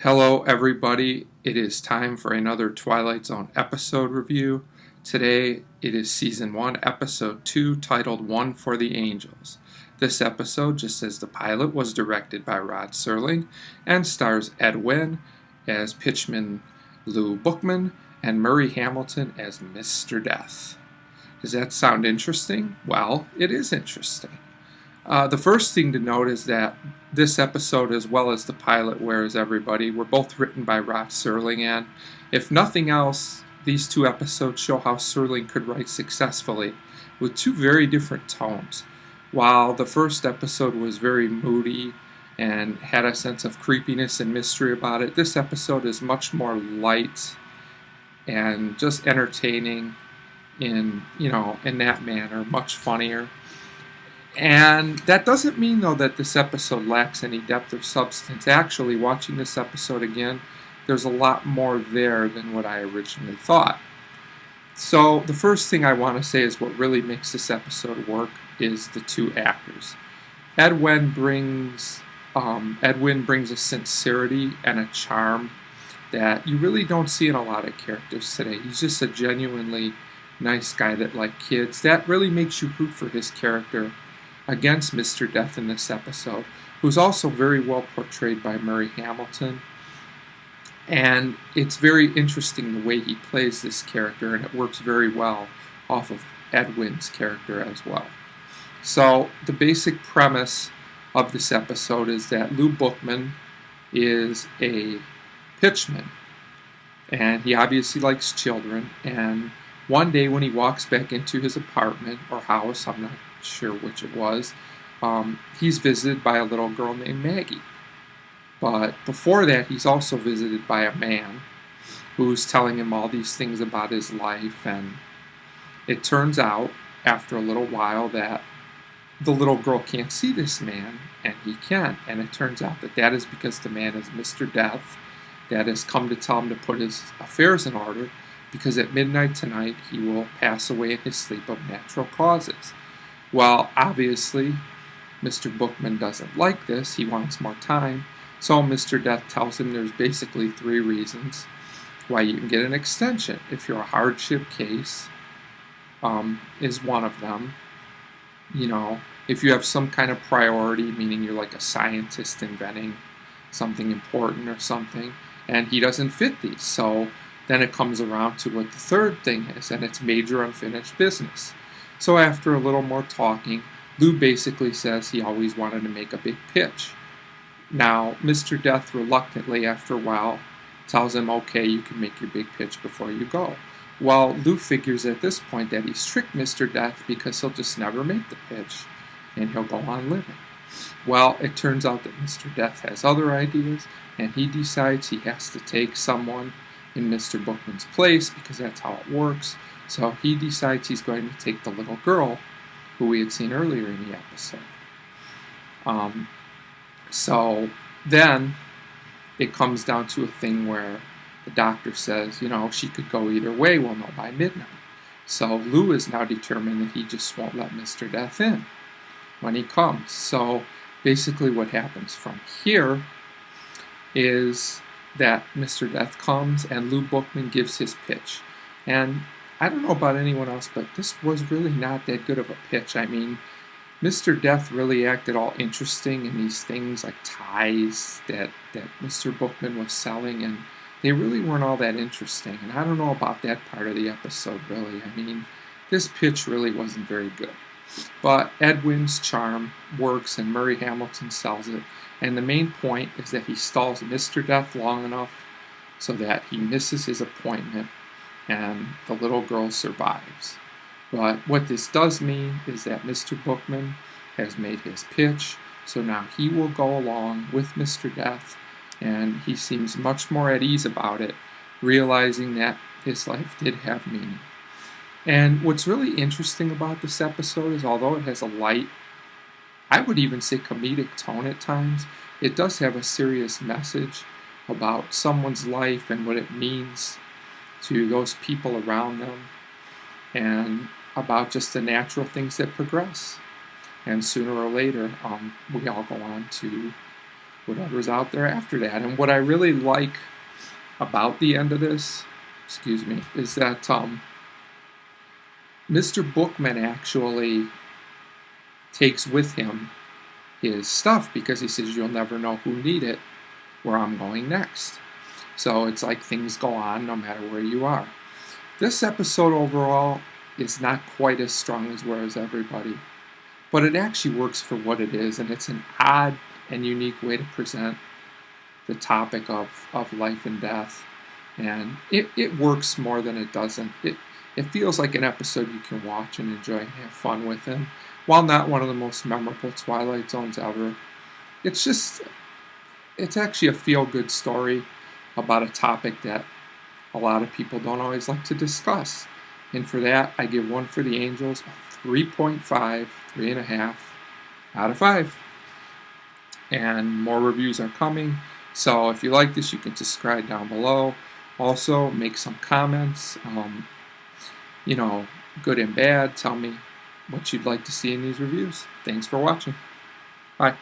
Hello, everybody. It is time for another Twilight Zone episode review. Today, it is Season 1, Episode 2, titled One for the Angels. This episode, just as the pilot, was directed by Rod Serling and stars Ed Wynn as Pitchman Lou Bookman and Murray Hamilton as Mr. Death. Does that sound interesting? Well, it is interesting. The first thing to note is that this episode, as well as the pilot, Where's Everybody, were both written by Rod Serling, and if nothing else, these two episodes show how Serling could write successfully with two very different tones. While the first episode was very moody and had a sense of creepiness and mystery about it, this episode is much more light and just entertaining in that manner, much funnier. And that doesn't mean, though, that this episode lacks any depth or substance. Actually, watching this episode again, there's a lot more there than what I originally thought. So the first thing I want to say is what really makes this episode work is the two actors. Ed Wynn brings a sincerity and a charm that you really don't see in a lot of characters today. He's just a genuinely nice guy that likes kids. That really makes you root for his character against Mr. Death in this episode, who's also very well portrayed by Murray Hamilton. And it's very interesting the way he plays this character, and it works very well off of Ed Wynn's character as well. So the basic premise of this episode is that Lou Bookman is a pitchman, and he obviously likes children, and one day when he walks back into his apartment or house, I'm not sure which it was, he's visited by a little girl named Maggie. But before that, he's also visited by a man who's telling him all these things about his life, and it turns out, after a little while, that the little girl can't see this man, and he can. And it turns out that that is because the man is Mr. Death, that has come to tell him to put his affairs in order, because at midnight tonight he will pass away in his sleep of natural causes. Well, obviously, Mr. Bookman doesn't like this. He wants more time. So Mr. Death tells him there's basically three reasons why you can get an extension. If you're a hardship case, is one of them. If you have some kind of priority, meaning you're like a scientist inventing something important or something, and he doesn't fit these. So then it comes around to what the third thing is, and it's major unfinished business. So after a little more talking, Lou basically says he always wanted to make a big pitch. Now, Mr. Death reluctantly, after a while, tells him, okay, you can make your big pitch before you go. Well, Lou figures at this point that he's tricked Mr. Death because he'll just never make the pitch, and he'll go on living. Well, it turns out that Mr. Death has other ideas, and he decides he has to take someone in Mr. Bookman's place because that's how it works. So he decides he's going to take the little girl who we had seen earlier in the episode. So then it comes down to a thing where the doctor says, she could go either way, we'll know by midnight. So Lou is now determined that he just won't let Mr. Death in when he comes. So basically what happens from here is that Mr. Death comes and Lou Bookman gives his pitch. And I don't know about anyone else, but this was really not that good of a pitch. I mean, Mr. Death really acted all interesting in these things like ties that Mr. Bookman was selling, and they really weren't all that interesting. And I don't know about that part of the episode, really. I mean, this pitch really wasn't very good. But Ed Wynn's charm works, and Murray Hamilton sells it. And the main point is that he stalls Mr. Death long enough so that he misses his appointment and the little girl survives. But what this does mean is that Mr. Bookman has made his pitch, so now he will go along with Mr. Death, and he seems much more at ease about it, realizing that his life did have meaning. And what's really interesting about this episode is, although it has a light, I would even say comedic tone at times, it does have a serious message about someone's life and what it means to those people around them, and about just the natural things that progress. And sooner or later, we all go on to whatever's out there after that. And what I really like about the end of this, is that Mr. Bookman actually takes with him his stuff because he says you'll never know who need it where I'm going next. So it's like things go on no matter where you are. This episode overall is not quite as strong as Where's Everybody, but it actually works for what it is, and it's an odd and unique way to present the topic of life and death. And it works more than it doesn't. It feels like an episode you can watch and enjoy and have fun with. And while not one of the most memorable Twilight Zones ever, it's actually a feel-good story about a topic that a lot of people don't always like to discuss. And for that, I give One for the Angels a 3.5, 3.5 out of 5. And more reviews are coming. So if you like this, you can subscribe down below. Also, make some comments, good and bad. Tell me what you'd like to see in these reviews. Thanks for watching. Bye.